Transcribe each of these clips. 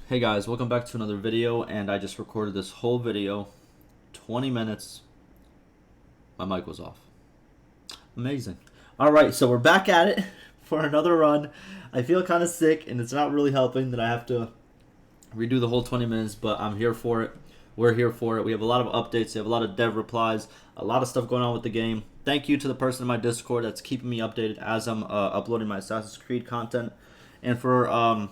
Hey guys, welcome back to another video, and I just recorded this whole video, 20 minutes, my mic was off. Amazing. Alright, so we're back at it for another run. I feel kind of sick, and it's not really helping that I have to redo the whole 20 minutes, but I'm here for it. We're here for it. We have a lot of updates, we have a lot of dev replies, a lot of stuff going on with the game. Thank you to the person in my Discord that's keeping me updated as I'm uploading my Assassin's Creed content. And for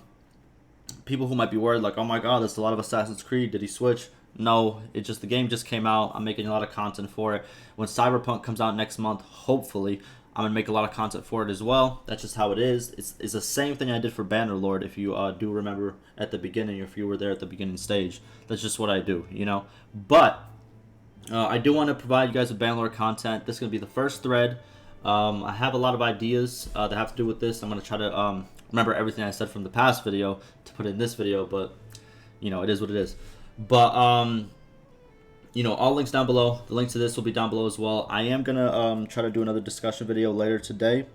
people who might be worried, like, oh my god, there's a lot of Assassin's Creed, did he switch? No, it's just the game just came out. I'm making a lot of content for it. When Cyberpunk comes out next month, hopefully, I'm going to make a lot of content for it as well. That's just how it is. It's the same thing I did for Bannerlord, if you do remember at the beginning, if you were there at the beginning stage. That's just what I do, you know? But I do want to provide you guys with Bannerlord content. This is going to be the first thread. I have a lot of ideas that have to do with this. I'm going to try to remember everything I said from the past video to put in this video, but, you know, it is what it is. But, you know, all links down below. The link to this will be down below as well. I am going to try to do another discussion video later today,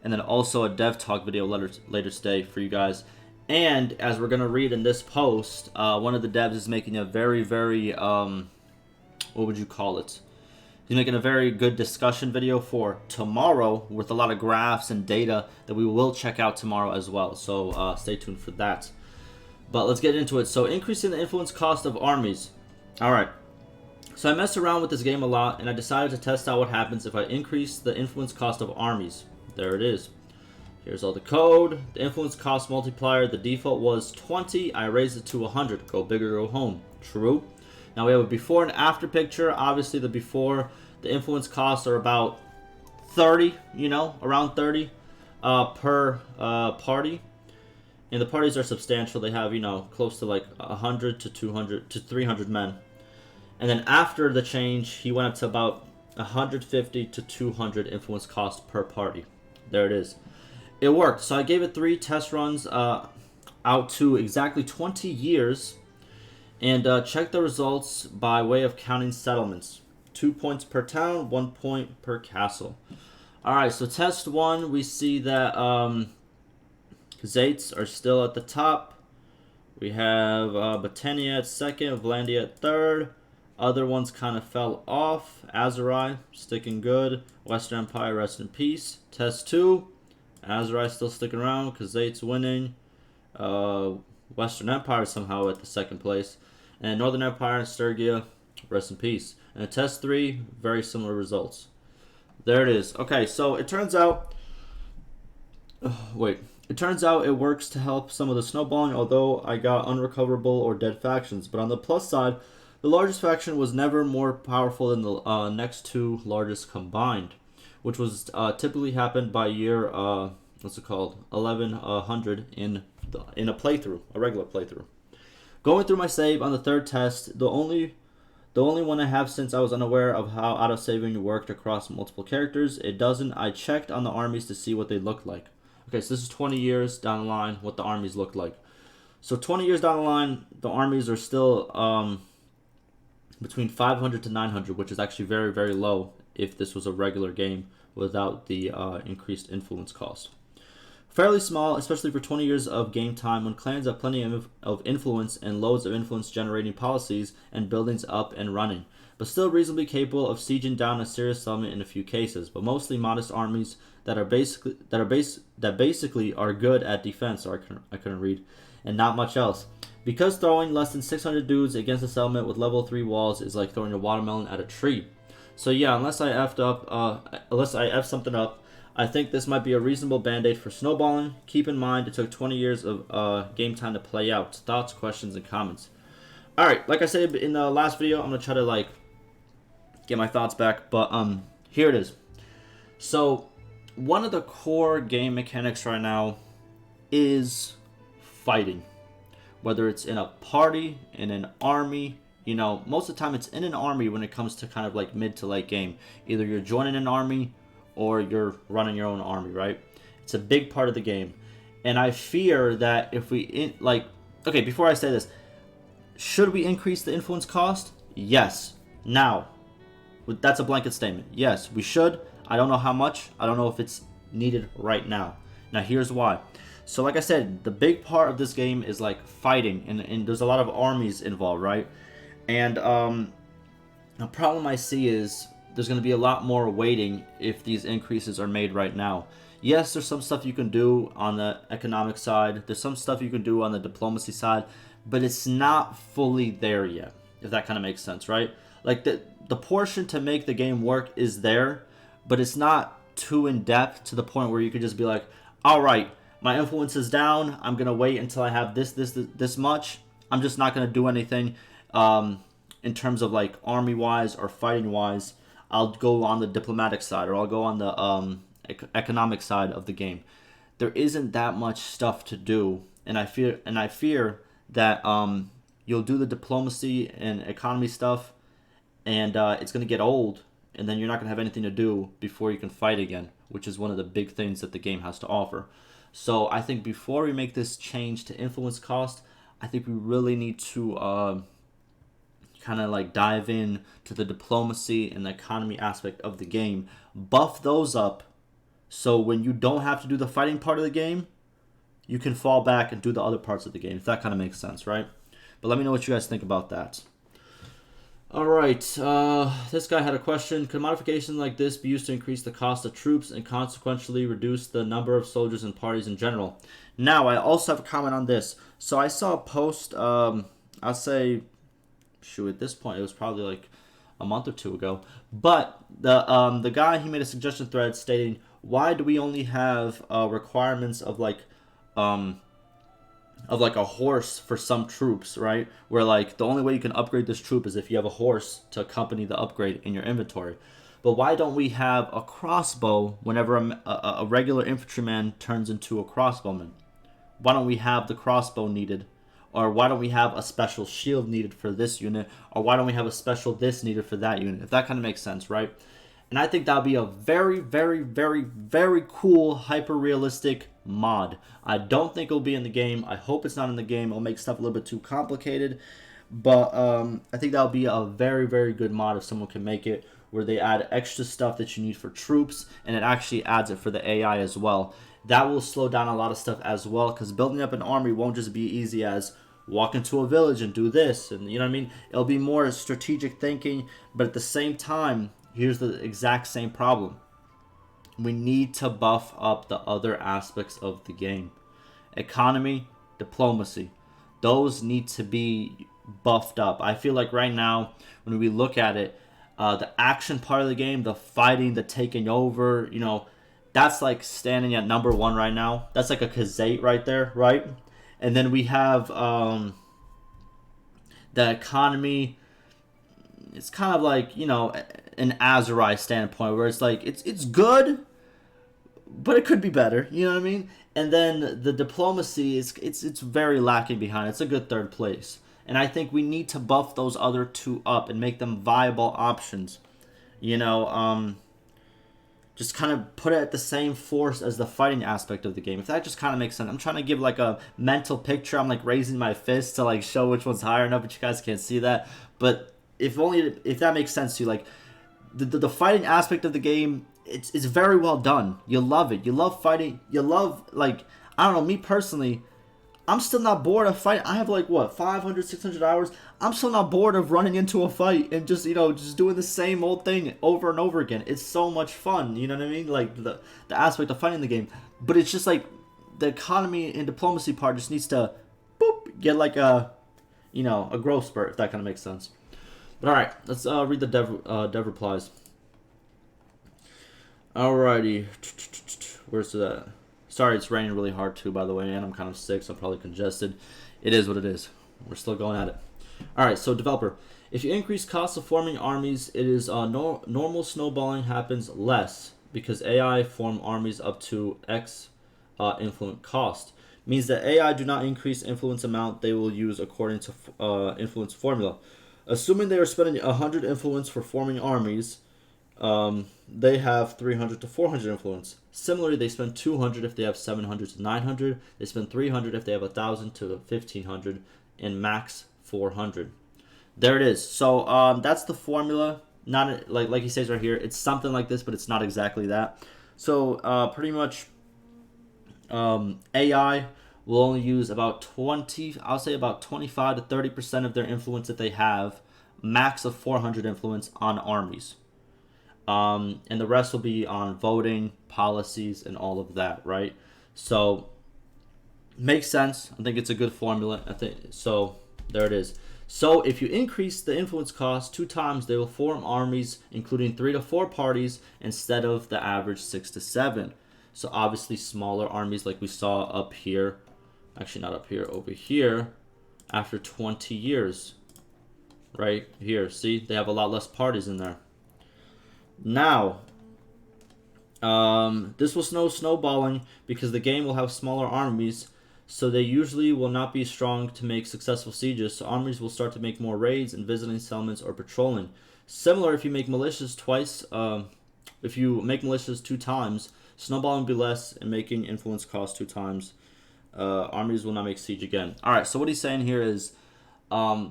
and then also a dev talk video later today for you guys. And as we're going to read in this post, one of the devs is making a very, what would you call it? He's making a very good discussion video for tomorrow with a lot of graphs and data that we will check out tomorrow as well. So stay tuned for that. But let's get into it. So increasing the influence cost of armies. Alright. So I messed around with this game a lot, and I decided to test out what happens if I increase the influence cost of armies. There it is. Here's all the code. The influence cost multiplier, the default was 20. I raised it to 100. Go big or go home. True. Now we have a before and after picture. Obviously the before, the influence costs are about 30, you know, around 30 per party. And the parties are substantial. They have, you know, close to like 100 to 200 to 300 men. And then after the change, he went up to about 150 to 200 influence cost per party. There it is. It worked. So I gave it 3 test runs out to exactly 20 years. And check the results by way of counting settlements. 2 points per town, 1 point per castle. Alright, so test 1, we see that Zates are still at the top. We have Botania at 2nd, Vlandia at 3rd. Other ones kind of fell off. Azerai, sticking good. Western Empire, rest in peace. Test 2, Azerai still sticking around because Zates winning. Western Empire somehow at the 2nd place. And Northern Empire and Sturgia, rest in peace. And test 3, very similar results. There it is. Okay, so it turns out... It turns out it works to help some of the snowballing, although I got unrecoverable or dead factions. But on the plus side, the largest faction was never more powerful than the next 2 largest combined, which was typically happened by year, what's it called, 1100 in a playthrough, a regular playthrough. Going through my save on the 3rd test, the only one I have since I was unaware of how autosaving worked across multiple characters. It doesn't. I checked on the armies to see what they looked like. Okay, so this is 20 years down the line, what the armies look like. So 20 years down the line, the armies are still between 500 to 900, which is actually very, very low if this was a regular game without the increased influence cost. Fairly small, especially for 20 years of game time when clans have plenty of influence and loads of influence generating policies and buildings up and running, but still reasonably capable of sieging down a serious settlement in a few cases, but mostly modest armies that basically are good at defense, or I couldn't read, and not much else. Because throwing less than 600 dudes against a settlement with level 3 walls is like throwing a watermelon at a tree. So yeah, unless I F something up, I think this might be a reasonable band-aid for snowballing. Keep in mind, it took 20 years of game time to play out. Thoughts, questions, and comments. Alright, like I said in the last video, I'm going to try to, like, get my thoughts back. But, here it is. So, one of the core game mechanics right now is fighting. Whether it's in a party, in an army, you know, most of the time it's in an army when it comes to kind of, like, mid to late game. Either you're joining an army or you're running your own army, right? It's a big part of the game. And I fear that if we, okay, before I say this, should we increase the influence cost? Yes. Now, that's a blanket statement. Yes, we should. I don't know how much. I don't know if it's needed right now. Now, here's why. So like I said, the big part of this game is like fighting, and there's a lot of armies involved, right? And the problem I see is there's going to be a lot more waiting if these increases are made right now. Yes, there's some stuff you can do on the economic side. There's some stuff you can do on the diplomacy side, but it's not fully there yet, if that kind of makes sense, right? Like the portion to make the game work is there, but it's not too in depth to the point where you could just be like, all right, my influence is down. I'm gonna wait until I have this much. I'm just not gonna do anything in terms of like army wise or fighting wise. I'll go on the diplomatic side, or I'll go on the economic side of the game. There isn't that much stuff to do, and I fear that you'll do the diplomacy and economy stuff, and it's gonna get old, and then you're not gonna have anything to do before you can fight again, which is one of the big things that the game has to offer. So I think before we make this change to influence cost, I think we really need to kind of like dive in to the diplomacy and the economy aspect of the game, buff those up, so when you don't have to do the fighting part of the game, you can fall back and do the other parts of the game, if that kind of makes sense, right? But let me know what you guys think about that. Alright, this guy had a question. Could modifications like this be used to increase the cost of troops and consequently reduce the number of soldiers and parties in general? Now, I also have a comment on this. So I saw a post, I'll say, shoot, at this point, it was probably like a month or two ago. But the guy, he made a suggestion thread stating, why do we only have requirements of like a horse for some troops, right? Where like the only way you can upgrade this troop is if you have a horse to accompany the upgrade in your inventory. But why don't we have a crossbow whenever a regular infantryman turns into a crossbowman? Why don't we have the crossbow needed? Or why don't we have a special shield needed for this unit? Or why don't we have a special this needed for that unit? If that kind of makes sense, right? And I think that would be a very, very, very, very cool, hyper-realistic mod. I don't think it'll be in the game. I hope it's not in the game. It'll make stuff a little bit too complicated. But I think that would be a very, very good mod if someone can make it, where they add extra stuff that you need for troops, and it actually adds it for the AI as well. That will slow down a lot of stuff as well, because building up an army won't just be easy as walk into a village and do this, and you know what I mean? It'll be more strategic thinking, but at the same time, here's the exact same problem. We need to buff up the other aspects of the game. Economy, diplomacy. Those need to be buffed up. I feel like right now, when we look at it, the action part of the game, the fighting, the taking over, you know, that's like standing at number one right now. That's like a Khazate right there, right? And then we have the economy. It's kind of like, you know, an Azerai standpoint where it's like it's good, but it could be better. You know what I mean? And then the diplomacy is it's very lacking behind. It's a good third place, and I think we need to buff those other two up and make them viable options. You know, just kind of put it at the same force as the fighting aspect of the game. If that just kind of makes sense. I'm trying to give like a mental picture. I'm like raising my fist to like show which one's higher enough, but you guys can't see that. But if that makes sense to you, like the fighting aspect of the game, it's very well done. You love it. You love fighting. You love, like, I don't know, me personally, I'm still not bored of fighting. I have like what, 500, 600 hours. I'm still not bored of running into a fight and just, you know, just doing the same old thing over and over again. It's so much fun, you know what I mean? Like the aspect of fighting the game. But it's just like the economy and diplomacy part just needs to boop, get like a, you know, a growth spurt, if that kind of makes sense. But alright, let's read the dev replies. Alrighty. Where's that? Sorry, it's raining really hard too, by the way, and I'm kind of sick, so I'm probably congested. It is what it is. We're still going at it. Alright, so developer. If you increase costs of forming armies, it is normal snowballing happens less because AI form armies up to X influence cost. Means that AI do not increase influence amount they will use according to influence formula. Assuming they are spending 100 influence for forming armies, they have 300 to 400 influence. Similarly, they spend 200 if they have 700 to 900. They spend 300 if they have 1,000 to 1,500, and max 400. There it is. So that's the formula. Not like he says right here. It's something like this, but it's not exactly that. So pretty much, AI will only use about 20, I'll say about 25 to 30% of their influence that they have, max of 400 influence on armies. And the rest will be on voting, policies, and all of that, right? So, makes sense. I think it's a good formula. I think so. There it is. So, if you increase the influence cost 2 times, they will form armies including 3 to 4 parties instead of the average 6 to 7. So, obviously, smaller armies like we saw up here. Actually, not up here, over here. After 20 years, right here. See, they have a lot less parties in there. Now, this will snowballing because the game will have smaller armies, so they usually will not be strong to make successful sieges, so armies will start to make more raids and visiting settlements or patrolling. Similar if you make militias twice, if you make militias 2 times, snowballing will be less and making influence cost 2 times. Armies will not make siege again. Alright, so what he's saying here is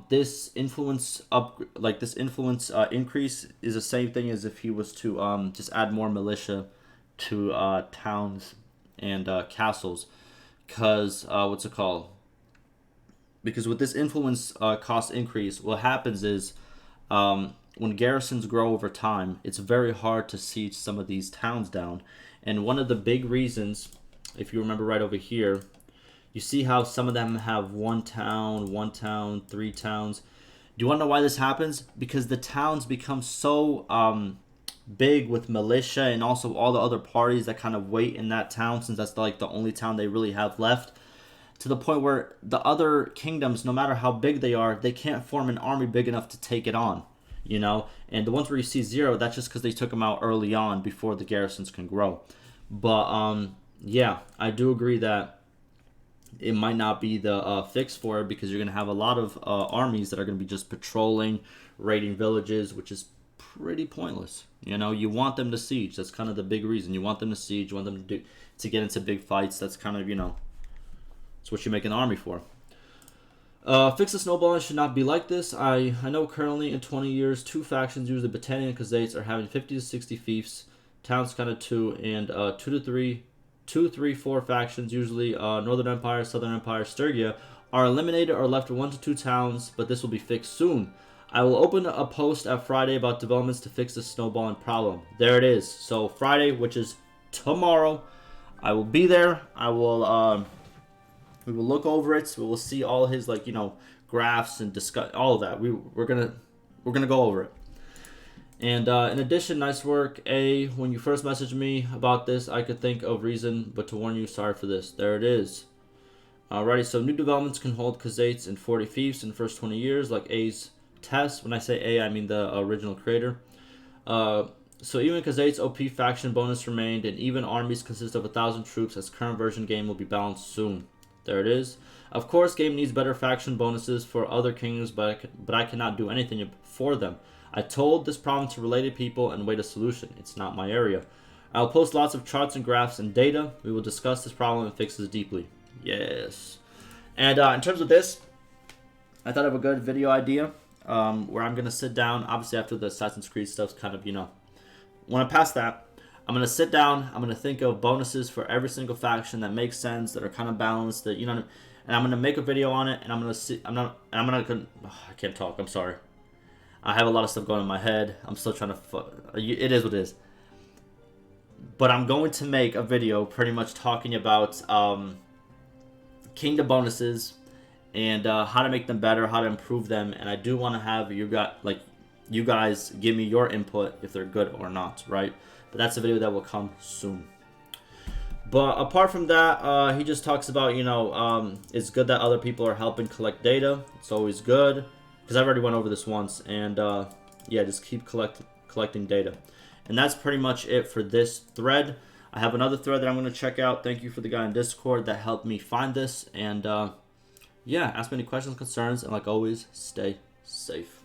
this influence increase is the same thing as if he was to just add more militia to towns and castles, because what's it called? Because with this influence cost increase, what happens is when garrisons grow over time, it's very hard to siege some of these towns down. And one of the big reasons, if you remember right over here, you see how some of them have 1 town, 3 towns. Do you want to know why this happens? Because the towns become so big with militia and also all the other parties that kind of wait in that town, since that's like the only town they really have left, to the point where the other kingdoms, no matter how big they are, they can't form an army big enough to take it on, you know? And the ones where you see 0, that's just because they took them out early on before the garrisons can grow. But yeah, I do agree that it might not be the fix for it, because you're going to have a lot of armies that are going to be just patrolling, raiding villages, which is pretty pointless. You know, you want them to siege. That's kind of the big reason. You want them to siege. You want them to get into big fights. That's kind of, you know, it's what you make an army for. Fix the snowballing should not be like this. I know currently in 20 years, 2 factions, usually Battanian and Khazaits, are having 50 to 60 fiefs. Towns kind of 2, and 2, 3, 4 factions, usually Northern Empire, Southern Empire, Styria, are eliminated or left with 1 to 2 towns, but this will be fixed soon. I will open a post at Friday about developments to fix the snowballing problem. There it is. So Friday, which is tomorrow, I will be there. I will we will look over it. We will see all his, like, you know, graphs and discuss all of that. We're gonna go over it. And in addition, nice work, A. When you first messaged me about this, I could think of reason, but to warn you, sorry for this. There it is. Alrighty, so new developments can hold Khazaits and 40 fiefs in the first 20 years, like A's test. When I say A, I mean the original creator. So even Khazaits OP faction bonus remained, and even armies consist of 1,000 troops, as current version game will be balanced soon. There it is. Of course, game needs better faction bonuses for other kingdoms, but I cannot do anything for them. I told this problem to related people and wait a solution. It's not my area. I'll post lots of charts and graphs and data. We will discuss this problem and fix this deeply. Yes. And in terms of this, I thought of a good video idea where I'm going to sit down, obviously after the Assassin's Creed stuff's kind of, you know, when I pass that, I'm going to sit down, I'm going to think of bonuses for every single faction that makes sense, that are kind of balanced, that, you know, and I'm going to make a video on it, and I'm going to see, I can't talk, I'm sorry. I have a lot of stuff going in my head. I'm still trying to... It is what it is. But I'm going to make a video pretty much talking about kingdom bonuses and how to make them better, how to improve them. And I do want to have you guys give me your input if they're good or not, right? But that's a video that will come soon. But apart from that, he just talks about, you know, it's good that other people are helping collect data. It's always good. Because I already went over this once, and yeah, just keep collecting data. And that's pretty much it for this thread. I have another thread that I'm going to check out. Thank you for the guy in Discord that helped me find this. And yeah, ask me any questions, concerns, and like always, stay safe.